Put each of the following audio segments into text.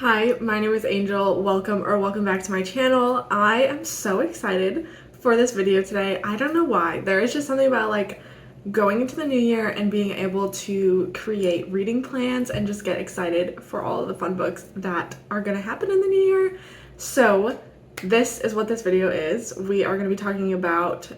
Hi, my name is Angel. Welcome back to my channel. I am so excited for this video today. I don't know why. There is just something about like going into the new year and being able to create reading plans and just get excited for all of the fun books that are gonna happen in the new year. So this is what this video is. We are gonna be talking about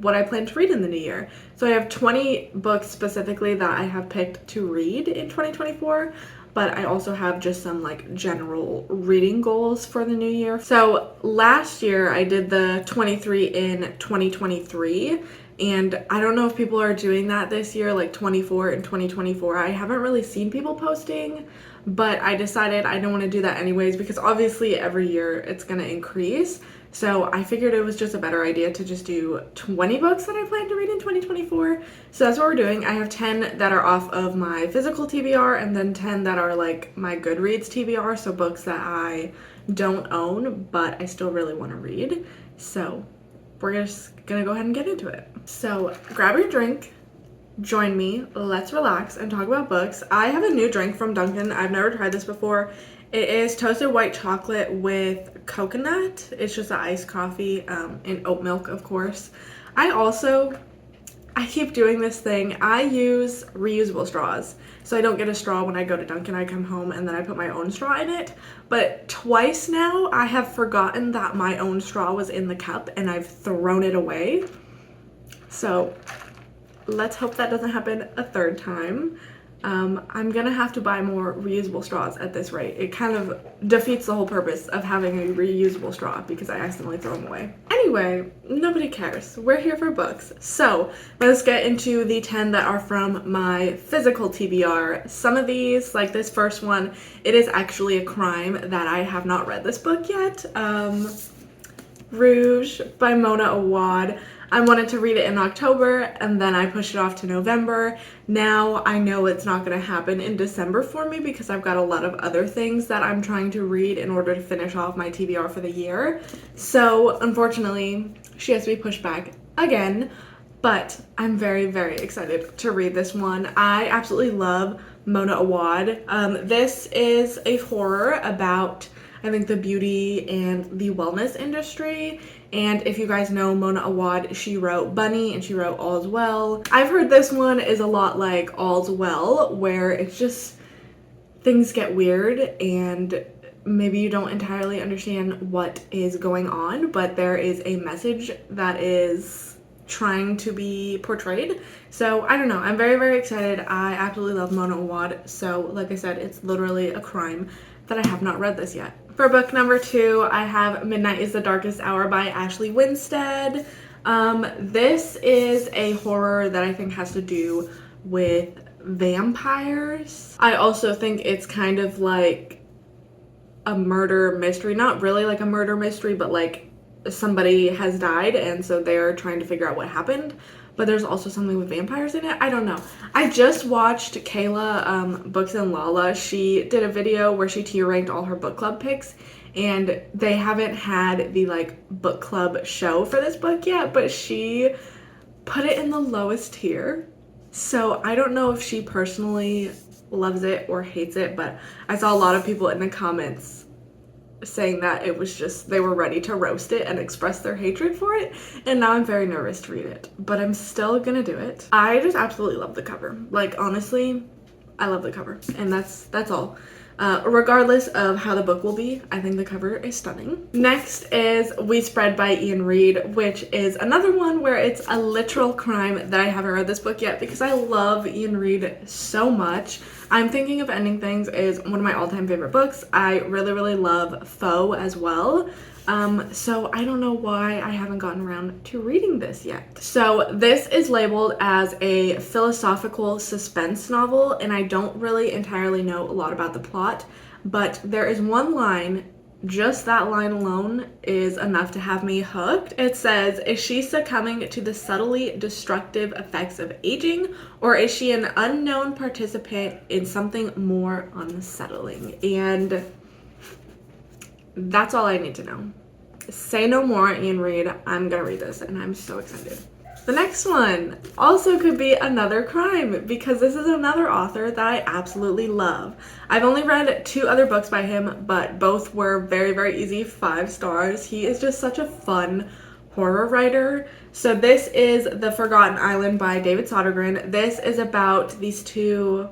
what I plan to read in the new year. So I have 20 books specifically that I have picked to read in 2024, but I also have just some like general reading goals for the new year. So last year I did the 23 in 2023, and I don't know if people are doing that this year, like 24 in 2024. I haven't really seen people posting, but I decided I don't want to do that anyways because obviously every year it's gonna increase. So I figured it was just a better idea to just do 20 books that I plan to read in 2024. So that's what we're doing. I have 10 that are off of my physical TBR and then 10 that are like my Goodreads TBR, so books that I don't own but I still really want to read. So we're just gonna go ahead and get into it. So grab your drink, join me, let's relax and talk about books. I have a new drink from Dunkin'. I've never tried this before. It is toasted white chocolate with coconut. It's just an iced coffee and oat milk, of course. I keep doing this thing. I use reusable straws. So I don't get a straw when I go to Dunkin'. I come home and then I put my own straw in it. But twice now I have forgotten that my own straw was in the cup and I've thrown it away. So let's hope that doesn't happen a third time. I'm gonna have to buy more reusable straws at this rate. It kind of defeats the whole purpose of having a reusable straw because I accidentally throw them away. Anyway, nobody cares. We're here for books. So let's get into the 10 that are from my physical TBR. Some of these, like this first one, it is actually a crime that I have not read this book yet. Rouge by Mona Awad. I wanted to read it in October and then I pushed it off to November. Now I know it's not going to happen in December for me because I've got a lot of other things that I'm trying to read in order to finish off my TBR for the year. So unfortunately, she has to be pushed back again, but I'm very, very excited to read this one. I absolutely love Mona Awad. This is a horror about, I think, the beauty and the wellness industry. And if you guys know Mona Awad, she wrote Bunny and she wrote All's Well. I've heard this one is a lot like All's Well, where it's just things get weird and maybe you don't entirely understand what is going on, but there is a message that is trying to be portrayed. So I don't know, I'm very, very excited. I absolutely love Mona Awad. So like I said, it's literally a crime that I have not read this yet. For book number 2, I have Midnight is the Darkest Hour by Ashley Winstead. This is a horror that I think has to do with vampires. I also think it's kind of like a murder mystery. Not really like a murder mystery, but like somebody has died and so they're trying to figure out what happened. But there's also something with vampires in it. I don't know. I just watched Kayla Books and Lala. She did a video where she tier ranked all her book club picks, and they haven't had the like book club show for this book yet, but she put it in the lowest tier. So I don't know if she personally loves it or hates it, but I saw a lot of people in the comments saying that it was just, they were ready to roast it and express their hatred for it, and now I'm very nervous to read it, but I'm still gonna do it. I just absolutely love the cover. Like honestly, I love the cover, and that's all. Regardless of how the book will be, I think the cover is stunning. Next is We Spread by Ian Reid, which is another one where it's a literal crime that I haven't read this book yet because I love Ian Reid so much. I'm Thinking of Ending Things is one of my all-time favorite books. I really, really love Foe as well. So I don't know why I haven't gotten around to reading this yet. So this is labeled as a philosophical suspense novel, and I don't really entirely know a lot about the plot, but there is one line, just that line alone is enough to have me hooked. It says, is she succumbing to the subtly destructive effects of aging, or is she an unknown participant in something more unsettling? And that's all I need to know. Say no more, Ian Reid. I'm gonna read this and I'm so excited. The next one also could be another crime because this is another author that I absolutely love. I've only read 2 other books by him, but both were very, very easy 5 stars. He is just such a fun horror writer. So this is The Forgotten Island by David Sodergren. This is about these two,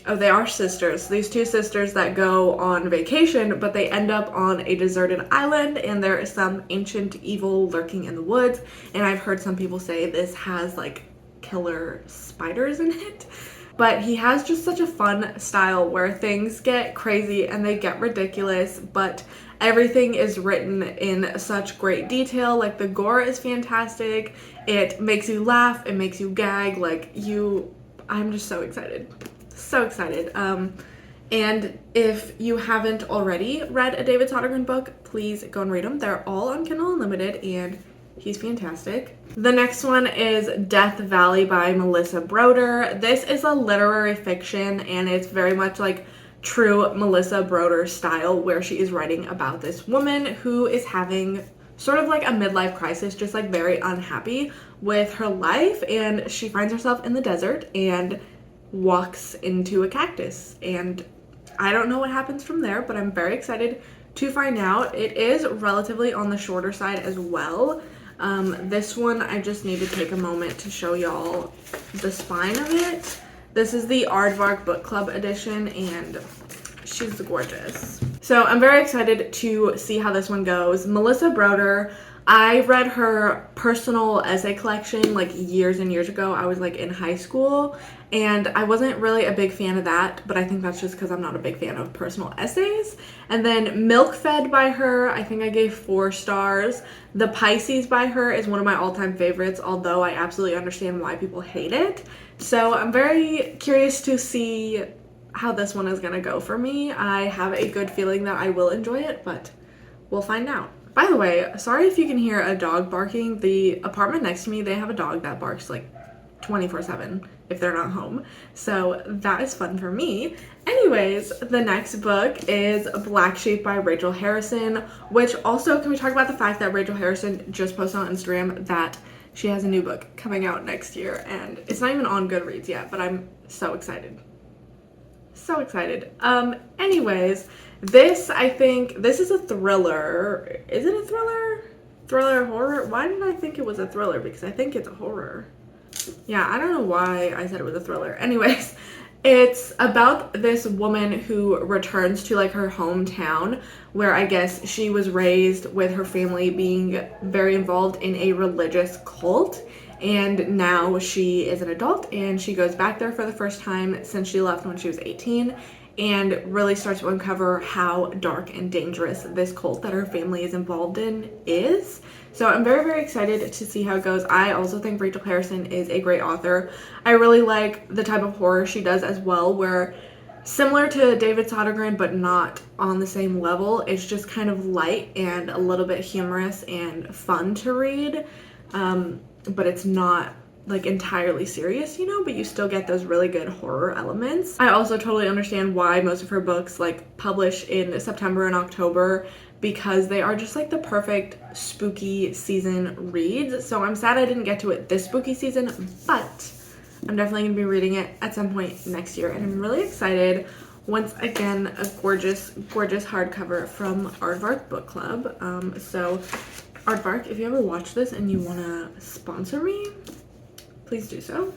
oh, they are sisters. These 2 sisters that go on vacation, but they end up on a deserted island and there is some ancient evil lurking in the woods. And I've heard some people say this has like killer spiders in it. But he has just such a fun style where things get crazy and they get ridiculous, but everything is written in such great detail. Like the gore is fantastic. It makes you laugh, it makes you gag, I'm just so excited. So excited. And if you haven't already read a David Sodergren book, please go and read them. They're all on Kindle Unlimited and he's fantastic. The next one is Death Valley by Melissa Broder. This is a literary fiction and it's very much like true Melissa Broder style where she is writing about this woman who is having sort of like a midlife crisis, just like very unhappy with her life, and she finds herself in the desert and walks into a cactus, and I don't know what happens from there, but I'm very excited to find out. It is relatively on the shorter side as well. This one I just need to take a moment to show y'all the spine of it. This is the Aardvark Book Club edition and she's gorgeous. So I'm very excited to see how this one goes. Melissa Broder, I read her personal essay collection like years and years ago. I was like in high school and I wasn't really a big fan of that, but I think that's just because I'm not a big fan of personal essays. And then Milk Fed by her, I think I gave 4 stars. The Pisces by her is one of my all-time favorites, although I absolutely understand why people hate it. So I'm very curious to see how this one is gonna go for me. I have a good feeling that I will enjoy it, but we'll find out. By the way, sorry if you can hear a dog barking. The apartment next to me, they have a dog that barks like 24/7 if they're not home. So that is fun for me. Anyways, the next book is Black Sheep by Rachel Harrison, which also, can we talk about the fact that Rachel Harrison just posted on Instagram that she has a new book coming out next year, and it's not even on Goodreads yet, but I'm so excited. So excited. Anyways, I think this is a thriller. Is it a thriller? Thriller horror? Why did I think it was a thriller? Because I think it's a horror. Yeah, I don't know why I said it was a thriller. Anyways, it's about this woman who returns to like her hometown where I guess she was raised with her family being very involved in a religious cult. And now she is an adult and she goes back there for the first time since she left when she was 18 and really starts to uncover how dark and dangerous this cult that her family is involved in is. So I'm very, very excited to see how it goes. I also think Rachel Harrison is a great author. I really like the type of horror she does as well, where similar to David Sodergren but not on the same level. It's just kind of light and a little bit humorous and fun to read. But it's not like entirely serious, you know, but you still get those really good horror elements. I also totally understand why most of her books like publish in September and October, because they are just like the perfect spooky season reads. So I'm sad I didn't get to it this spooky season, but I'm definitely gonna be reading it at some point next year, and I'm really excited. Once again, a gorgeous, gorgeous hardcover from Aardvark Book Club. So Aardvark, if you ever watch this and you want to sponsor me, please do so.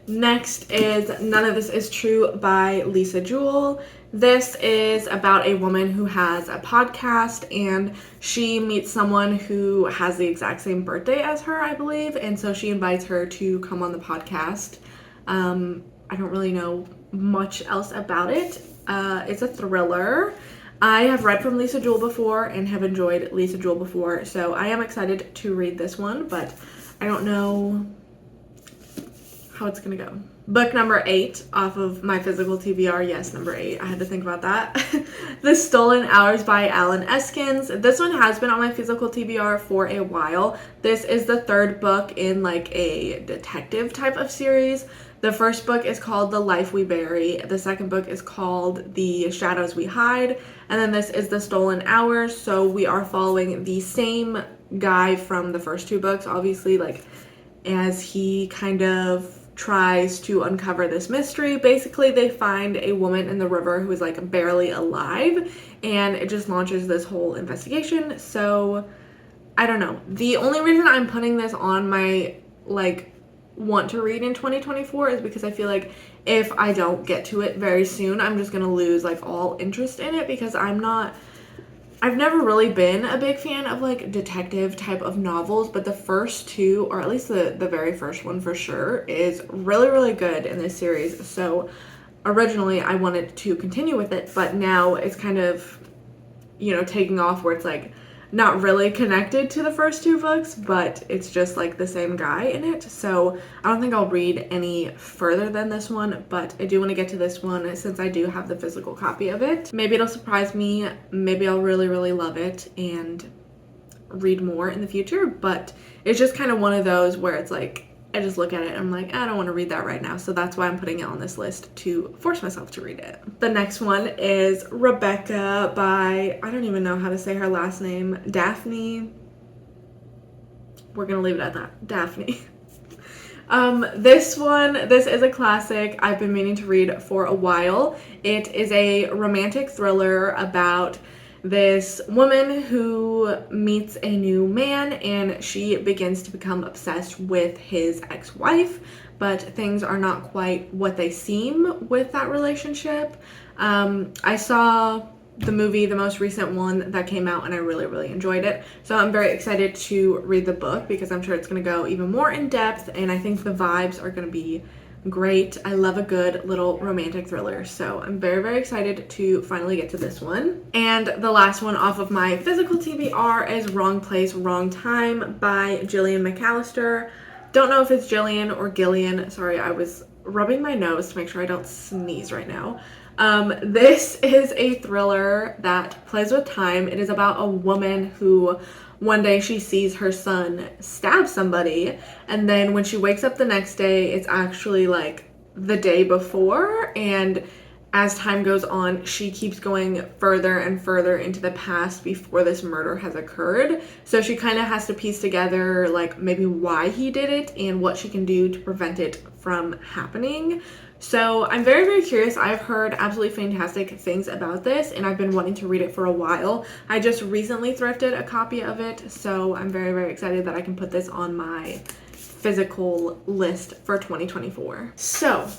Next is None of This Is True by Lisa Jewell. This is about a woman who has a podcast and she meets someone who has the exact same birthday as her, I believe, and so she invites her to come on the podcast. I don't really know much else about it. It's a thriller. I have read from Lisa Jewell before and have enjoyed Lisa Jewell before, so I am excited to read this one, but I don't know how it's gonna go. Book number 8 off of my physical TBR. Yes, number 8. I had to think about that. The Stolen Hours by Alan Eskins. This one has been on my physical TBR for a while. This is the 3rd book in like a detective type of series. The first book is called The Life We Bury. The second book is called The Shadows We Hide. And then this is The Stolen Hours. So we are following the same guy from the first 2 books. Obviously, like, as he kind of tries to uncover this mystery. Basically, they find a woman in the river who is like barely alive, and it just launches this whole investigation. So I don't know. The only reason I'm putting this on my like want to read in 2024 is because I feel like if I don't get to it very soon, I'm just gonna lose like all interest in it, because I've never really been a big fan of like detective type of novels, but the first two, or at least the very first one for sure, is really, really good in this series. So originally I wanted to continue with it, but now it's kind of, taking off where it's like not really connected to the first two books, but it's just like the same guy in it. So I don't think I'll read any further than this one, but I do want to get to this one since I do have the physical copy of it. Maybe it'll surprise me. Maybe I'll really, really love it and read more in the future, but it's just kind of one of those where it's like, I just look at it and I'm like, I don't want to read that right now. So that's why I'm putting it on this list, to force myself to read it. The next one is Rebecca by, I don't even know how to say her last name, Daphne. We're going to leave it at that. Daphne. This is a classic I've been meaning to read for a while. It is a romantic thriller about this woman who meets a new man, and she begins to become obsessed with his ex-wife, but things are not quite what they seem with that relationship. I saw the movie, the most recent one that came out, and I really, really enjoyed it. So I'm very excited to read the book because I'm sure it's going to go even more in depth, and I think the vibes are going to be great. I love a good little romantic thriller, so I'm very, very excited to finally get to this one. And the last one off of my physical TBR is Wrong Place, Wrong Time by Gillian McAllister. Don't know if it's Jillian or Gillian. Sorry, I was rubbing my nose to make sure I don't sneeze right now. This is a thriller that plays with time. It is about a woman who one day she sees her son stab somebody, and then when she wakes up the next day, it's actually like the day before, and as time goes on, she keeps going further and further into the past before this murder has occurred. So she kind of has to piece together like maybe why he did it and what she can do to prevent it from happening. So I'm very, very curious. I've heard absolutely fantastic things about this, and I've been wanting to read it for a while. I just recently thrifted a copy of it, so I'm very, very excited that I can put this on my physical list for 2024. So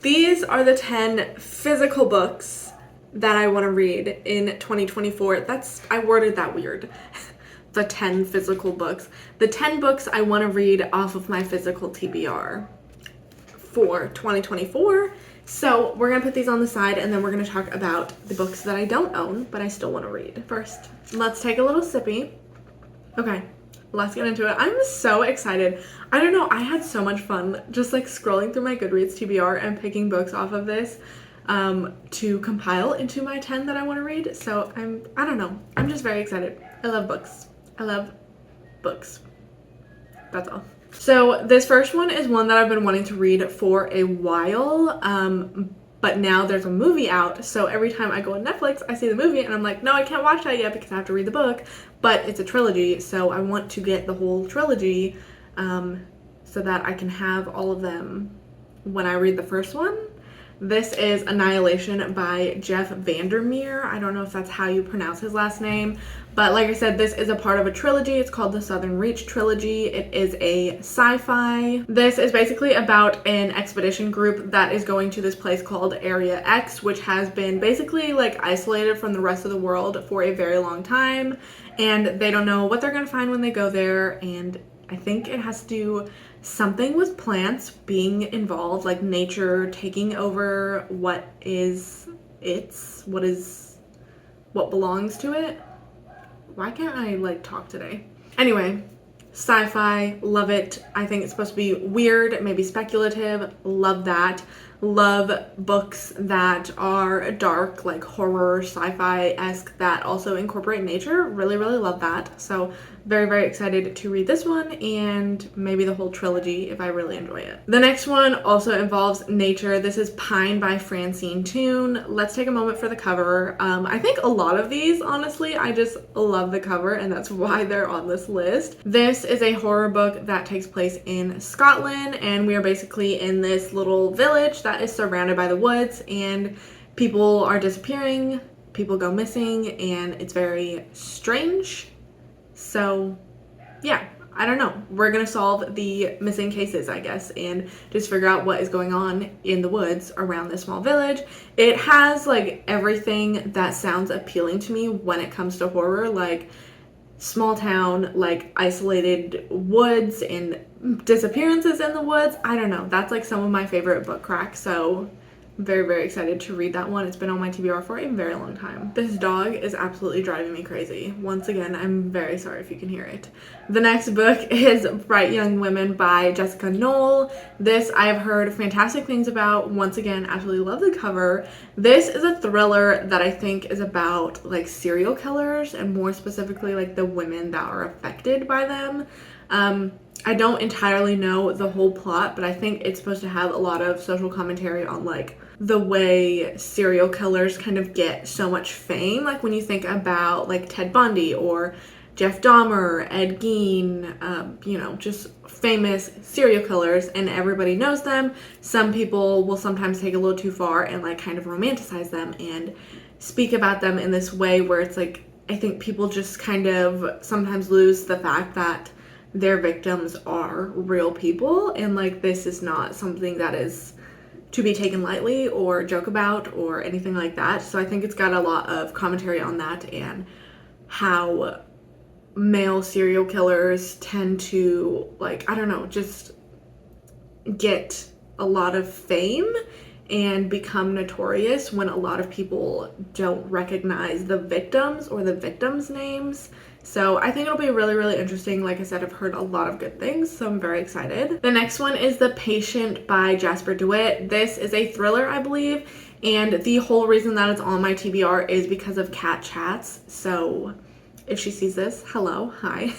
these are the 10 physical books that I want to read in 2024. I worded that weird. The 10 physical books. The 10 books I want to read off of my physical TBR for 2024. So we're gonna put these on the side, and then we're gonna talk about the books that I don't own but I still want to read. First, let's take a little sippy. Okay, let's get into it. I'm so excited. I don't know, I had so much fun just like scrolling through my Goodreads TBR and picking books off of this to compile into my 10 that I want to read. So I don't know, I'm just very excited. I love books. I love books. That's all. So this first one is one that I've been wanting to read for a while, but now there's a movie out, so every time I go on Netflix, I see the movie, and I'm like, no, I can't watch that yet because I have to read the book, but it's a trilogy, so I want to get the whole trilogy so that I can have all of them when I read the first one. This is Annihilation by Jeff Vandermeer. I don't know if that's how you pronounce his last name, but like I said, this is a part of a trilogy. It's called the Southern Reach Trilogy. It is a sci-fi. This is basically about an expedition group that is going to this place called Area X, which has been basically like isolated from the rest of the world for a very long time, and they don't know what they're gonna find when they go there, and I think it has to do something with plants being involved, like nature taking over what belongs to it. Why can't I like talk today? Anyway, sci-fi, love it. I think it's supposed to be weird, maybe speculative, love that. love books that are dark, like horror, sci-fi-esque, that also incorporate nature. Really, really love that. So very, very excited to read this one and maybe the whole trilogy if I really enjoy it. The next one also involves nature. This is Pine by Francine Toon. Let's take a moment for the cover. I think a lot of these, honestly, I just love the cover and that's why they're on this list. This is a horror book that takes place in Scotland, and we are basically in this little village that is surrounded by the woods, and people are disappearing, people go missing, and it's very strange. So yeah, I don't know. We're gonna solve the missing cases, I guess, and just figure out what is going on in the woods around this small village. It has like everything that sounds appealing to me when it comes to horror, like small town, like isolated woods and disappearances in the woods. I don't know. That's like some of my favorite book cracks. So I'm very, very excited to read that one. It's been on my TBR for a very long time. This dog is absolutely driving me crazy. Once again, I'm very sorry if you can hear it. The next book is Bright Young Women by Jessica Knoll. This I've heard fantastic things about. Once again, absolutely love the cover. This is a thriller that I think is about like serial killers, and more specifically like the women that are affected by them. I don't entirely know the whole plot, but I think it's supposed to have a lot of social commentary on like the way serial killers kind of get so much fame. Like when you think about like Ted Bundy or Jeff Dahmer, Ed Gein, you know, just famous serial killers, and everybody knows them. Some people will sometimes take a little too far and like kind of romanticize them and speak about them in this way where it's like, I think people just kind of sometimes lose the fact that their victims are real people, and like this is not something that is to be taken lightly or joke about or anything like that. So I think it's got a lot of commentary on that and how male serial killers tend to, like, I don't know, just get a lot of fame and become notorious when a lot of people don't recognize the victims or the victims' names. So I think it'll be really, really interesting. Like I said, I've heard a lot of good things, so I'm very excited. The next one is The Patient by Jasper DeWitt. This is a thriller, I believe, and the whole reason that it's on my TBR is because of Cat Chats. So if she sees this, hello, hi.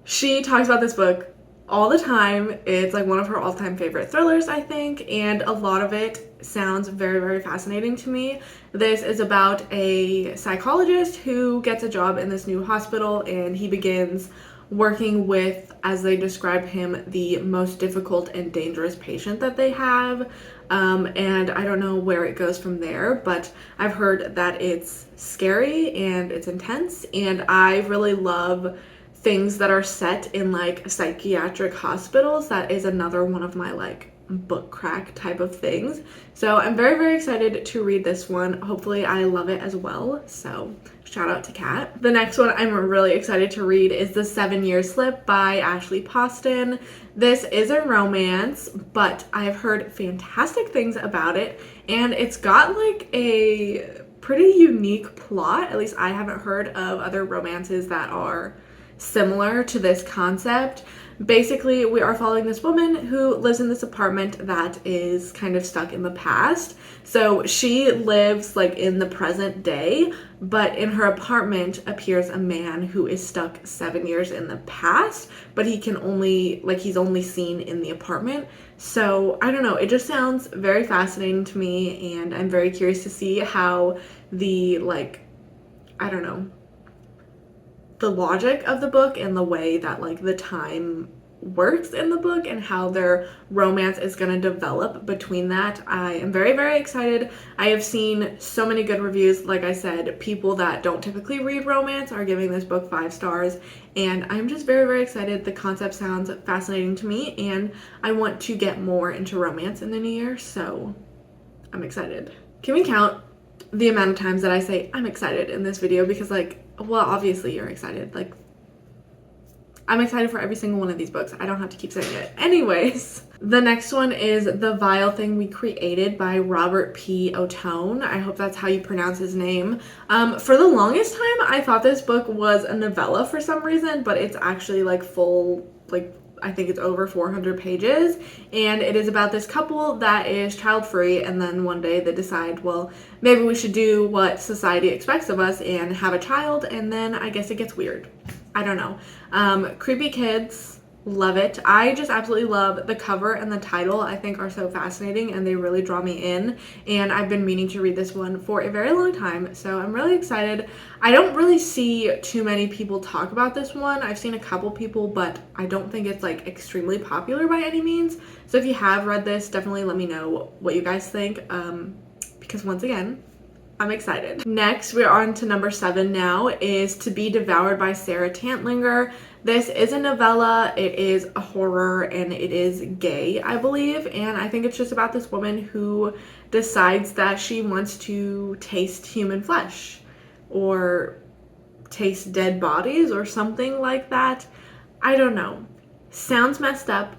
She talks about this book all the time. It's like one of her all-time favorite thrillers, I think, and a lot of it sounds very, very fascinating to me. This is about a psychologist who gets a job in this new hospital, and he begins working with, as they describe him, the most difficult and dangerous patient that they have. And I don't know where it goes from there, but I've heard that it's scary and it's intense, and I really love things that are set in like psychiatric hospitals. That is another one of my like book crack type of things. So I'm very, very excited to read this one. Hopefully I love it as well. So shout out to Kat. The next one I'm really excited to read is The 7-Year Slip by Ashley Poston. This is a romance, but I've heard fantastic things about it, and it's got like a pretty unique plot. At least I haven't heard of other romances that are similar to this concept. Basically, we are following this woman who lives in this apartment that is kind of stuck in the past. So she lives like in the present day, but in her apartment appears a man who is stuck 7 years in the past, but he can only, like, he's only seen in the apartment. So I don't know, it just sounds very fascinating to me, and I'm very curious to see how the, like, I don't know, the logic of the book and the way that like the time works in the book and how their romance is going to develop between that. I am very, very excited. I have seen so many good reviews. Like I said, people that don't typically read romance are giving this book 5 stars, and I'm just very, very excited. The concept sounds fascinating to me, and I want to get more into romance in the new year, so I'm excited. Can we count the amount of times that I say I'm excited in this video? Because like, well, obviously you're excited. Like, I'm excited for every single one of these books. I don't have to keep saying it. Anyways, the next one is The Vile Thing We Created by Robert P. Ottone. I hope that's how you pronounce his name. For the longest time, I thought this book was a novella for some reason, but it's actually like full, like I think it's over 400 pages, and it is about this couple that is child-free, and then one day they decide, well, maybe we should do what society expects of us and have a child, and then I guess it gets weird. I don't know. Creepy kids. Love it. I just absolutely love the cover and the title. I think are so fascinating and they really draw me in, and I've been meaning to read this one for a very long time, so I'm really excited. I don't really see too many people talk about this one. I've seen a couple people, but I don't think it's like extremely popular by any means. So if you have read this, definitely let me know what you guys think, because once again, I'm excited. Next, we're on to number 7 now, is To Be Devoured by Sarah Tantlinger. This is a novella, it is a horror, and it is gay, I believe, and I think it's just about this woman who decides that she wants to taste human flesh, or taste dead bodies, or something like that. I don't know. Sounds messed up.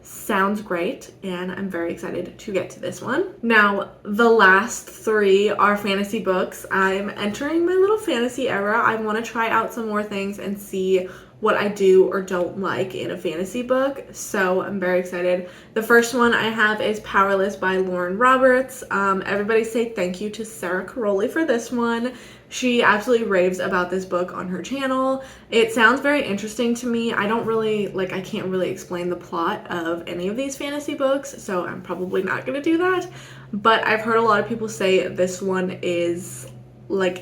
Sounds great, and I'm very excited to get to this one. Now, the last 3 are fantasy books. I'm entering my little fantasy era. I want to try out some more things and see what I do or don't like in a fantasy book, so I'm very excited. The first one I have is Powerless by Lauren Roberts. Everybody say thank you to Sarah Caroli for this one. She absolutely raves about this book on her channel. It sounds very interesting to me. I can't really explain the plot of any of these fantasy books, so I'm probably not going to do that. But I've heard a lot of people say this one is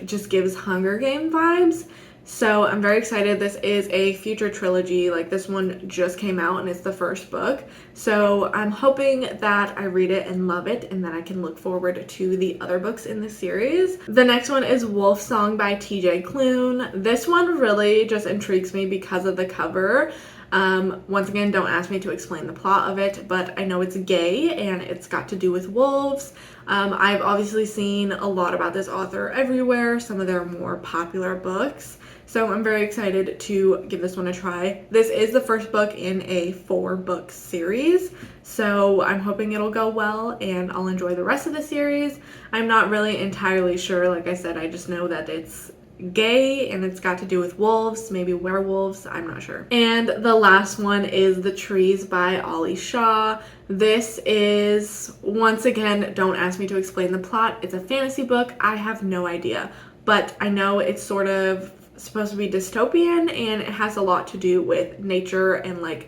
just gives Hunger Game vibes. So I'm very excited. This is a future trilogy. This one just came out and it's the first book. So I'm hoping that I read it and love it and that I can look forward to the other books in the series. The next one is Wolf Song by TJ Klune. This one really just intrigues me because of the cover. Once again, don't ask me to explain the plot of it, but I know it's gay and it's got to do with wolves. I've obviously seen a lot about this author everywhere, some of their more popular books. So I'm very excited to give this one a try. This is the first book in a 4-book series, so I'm hoping it'll go well and I'll enjoy the rest of the series. I'm not really entirely sure. Like I said, I just know that it's gay and it's got to do with wolves, maybe werewolves, I'm not sure. And the last one is The Trees by Ollie Shaw. This is, once again, don't ask me to explain the plot. It's a fantasy book. I have no idea, but I know it's sort of supposed to be dystopian and it has a lot to do with nature and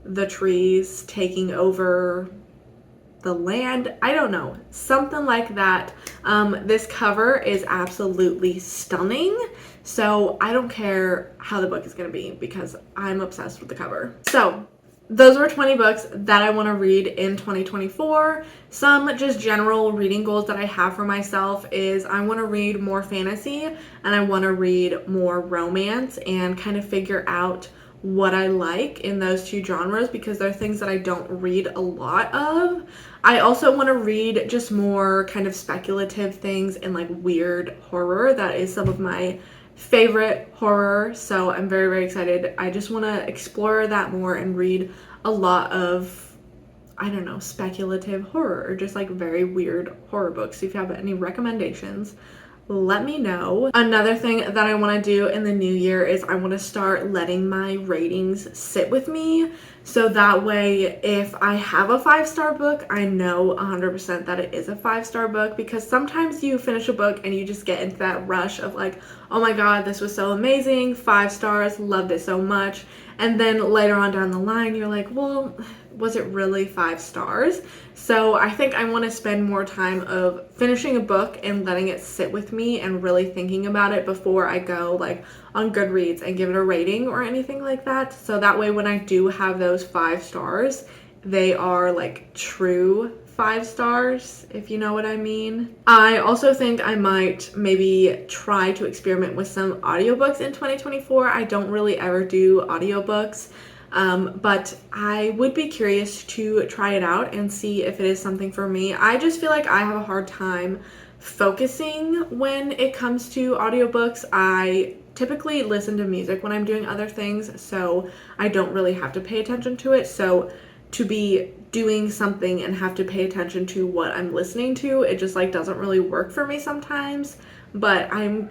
the trees taking over the land. I don't know, something like that. This cover is absolutely stunning, so I don't care how the book is going to be because I'm obsessed with the cover. So those were 20 books that I want to read in 2024. Some just general reading goals that I have for myself is I want to read more fantasy and I want to read more romance and kind of figure out what I like in those 2 genres because they're things that I don't read a lot of. I also want to read just more kind of speculative things and weird horror. That is some of my favorite horror, so I'm very, very excited. I just want to explore that more and read a lot of, I don't know, speculative horror or just very weird horror books. If you have any recommendations, let me know. Another thing that I want to do in the new year is I want to start letting my ratings sit with me, so that way if I have a 5-star book, I know 100% that it is a 5-star book, because sometimes you finish a book and you just get into that rush of oh my god, this was so amazing, 5 stars, loved it so much, and then later on down the line you're well, was it really 5 stars? So I think I want to spend more time of finishing a book and letting it sit with me and really thinking about it before I go on Goodreads and give it a rating or anything like that. So that way when I do have those 5 stars, they are true 5 stars, if you know what I mean. I also think I might maybe try to experiment with some audiobooks in 2024. I don't really ever do audiobooks. But I would be curious to try it out and see if it is something for me. I just feel like I have a hard time focusing when it comes to audiobooks. I typically listen to music when I'm doing other things, so I don't really have to pay attention to it. So to be doing something and have to pay attention to what I'm listening to, it just doesn't really work for me sometimes. But I'm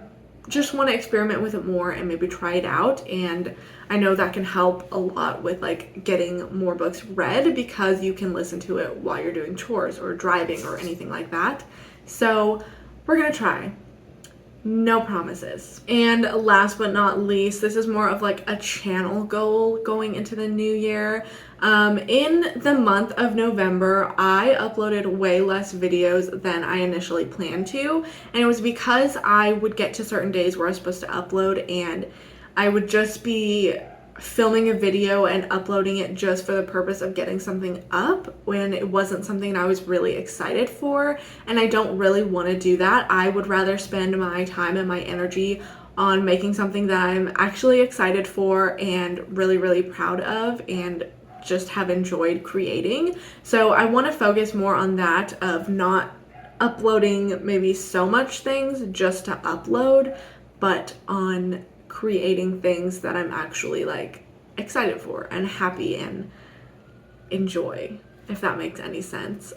just want to experiment with it more and maybe try it out. And I know that can help a lot with like getting more books read because you can listen to it while you're doing chores or driving or anything like that. So we're gonna try. No promises. And last but not least, this is more of like a channel goal going into the new year. In the month of November, I uploaded way less videos than I initially planned to. And it was because I would get to certain days where I was supposed to upload and I would just be filming a video and uploading it just for the purpose of getting something up when it wasn't something I was really excited for, and I don't really want to do that. I would rather spend my time and my energy on making something that I'm actually excited for and really, really proud of and just have enjoyed creating. So I want to focus more on that, of not uploading maybe so much things just to upload, but on creating things that I'm actually like excited for and happy and enjoy, if that makes any sense.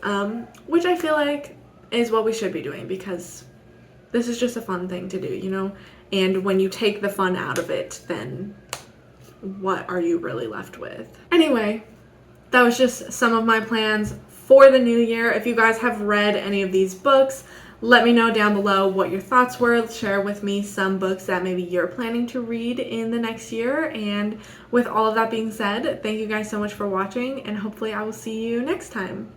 Which I feel like is what we should be doing, because this is just a fun thing to do, you know? And when you take the fun out of it, then what are you really left with? Anyway, that was just some of my plans for the new year. If you guys have read any of these books, let me know down below what your thoughts were. Share with me some books that maybe you're planning to read in the next year. And with all of that being said, thank you guys so much for watching, and hopefully I will see you next time.